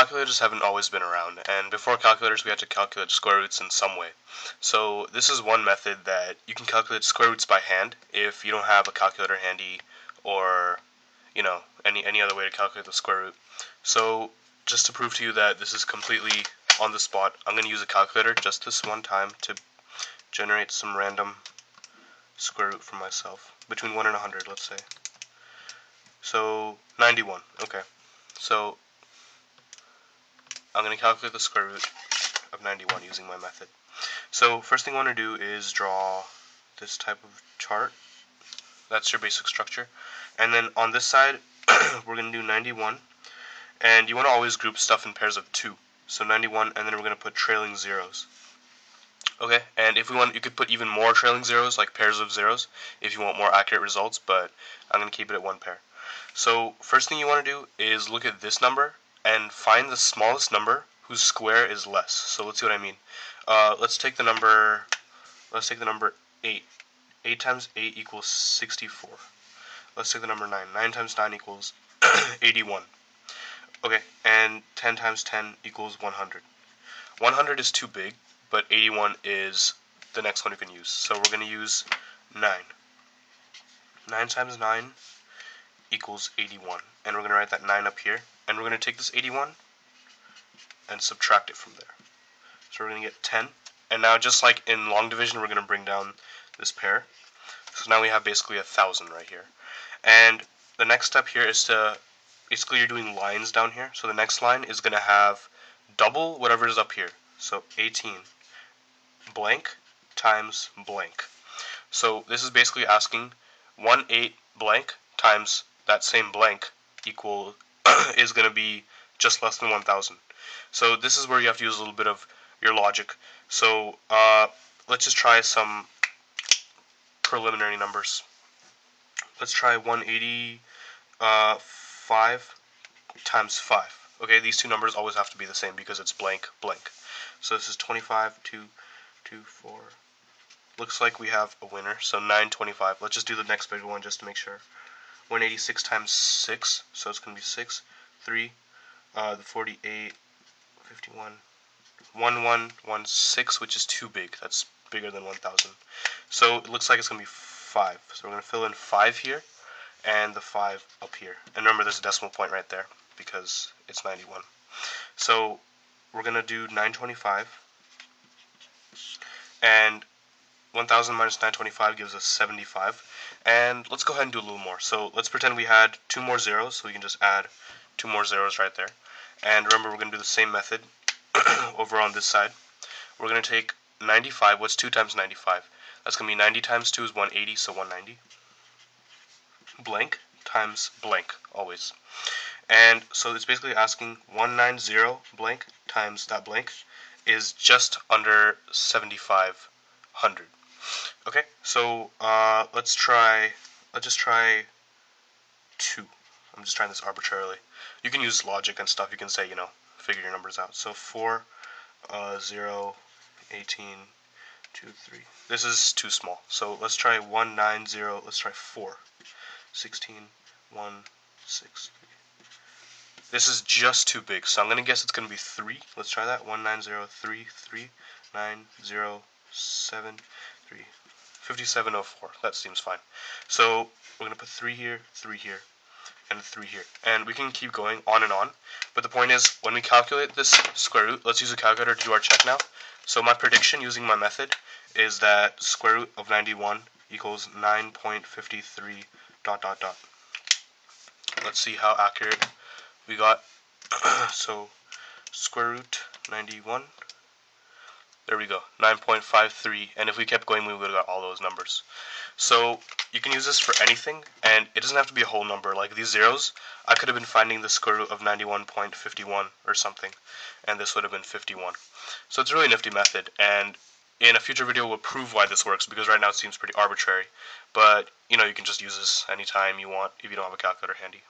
calculators haven't always been around, and before calculators we had to calculate square roots in some way. So this is one method that you can calculate square roots by hand if you don't have a calculator handy, or any other way to calculate the square root. So just to prove to you that this is completely on the spot, I'm going to use a calculator just this one time to generate some random square root for myself, between 1 and 100, let's say. So 91. Okay, so I'm going to calculate the square root of 91 using my method. So first thing I want to do is draw this type of chart. That's your basic structure. And then on this side, we're going to do 91. And you want to always group stuff in pairs of 2. So 91, and then we're going to put trailing zeros. Okay, and if we want, you could put even more trailing zeros, like pairs of zeros, if you want more accurate results, but I'm going to keep it at one pair. So first thing you want to do is look at this number and find the smallest number whose square is less. So let's see what I mean. Let's take the number 8. 8 times 8 equals 64. Let's take the number 9. 9 times 9 equals 81. Okay, and 10 times 10 equals 100. 100 is too big, but 81 is the next one you can use. So we're going to use 9. 9 times 9 equals 81. And we're going to write that 9 up here. And we're going to take this 81 and subtract it from there. So we're going to get 10. And now, just like in long division, we're going to bring down this pair. So now we have basically 1,000 right here. And the next step here is to, basically you're doing lines down here. So the next line is going to have double whatever is up here. So 18 blank times blank. So this is basically asking 18 blank times that same blank equal is going to be just less than 1,000. So this is where you have to use a little bit of your logic. So let's just try some preliminary numbers. Let's try 185 times 5. Okay, these two numbers always have to be the same because it's blank, blank. So this is 25, 2, 2, 4. Looks like we have a winner, so 925. Let's just do the next big one just to make sure. 186 times 6, so it's going to be 6, 3, the 48, 51, 1116, which is too big. That's bigger than 1,000. So it looks like it's going to be 5. So we're going to fill in 5 here and the 5 up here. And remember, there's a decimal point right there because it's 91. So we're going to do 925, and 1,000 minus 925 gives us 75. And let's go ahead and do a little more. So let's pretend we had 2 more zeros, so we can just add 2 more zeros right there. And remember, we're going to do the same method over on this side. We're going to take 95. What's 2 times 95? That's going to be 90 times 2 is 180, so 190. Blank times blank, always. And so it's basically asking 190 blank times that blank is just under 7,500. Okay, so let's just try 2. I'm just trying this arbitrarily. You can use logic and stuff. You can say, figure your numbers out. So 4, 0, 18, 2, 3. This is too small. So let's try 190. Let's try 4. 16, 1, 6, 3. This is just too big, so I'm going to guess it's going to be 3. Let's try that. 190, 3, 907, 3. 5704. That seems fine. So we're going to put 3 here, and 3 here. And we can keep going on and on. But the point is, when we calculate this square root, let's use a calculator to do our check now. So my prediction using my method is that square root of 91 equals 9.53 ... Let's see how accurate we got. So square root 91. There we go, 9.53, and if we kept going, we would have got all those numbers. So you can use this for anything, and it doesn't have to be a whole number. Like these zeros, I could have been finding the square root of 91.51 or something, and this would have been 51. So it's a really nifty method, and in a future video we'll prove why this works, because right now it seems pretty arbitrary. But, you can just use this anytime you want if you don't have a calculator handy.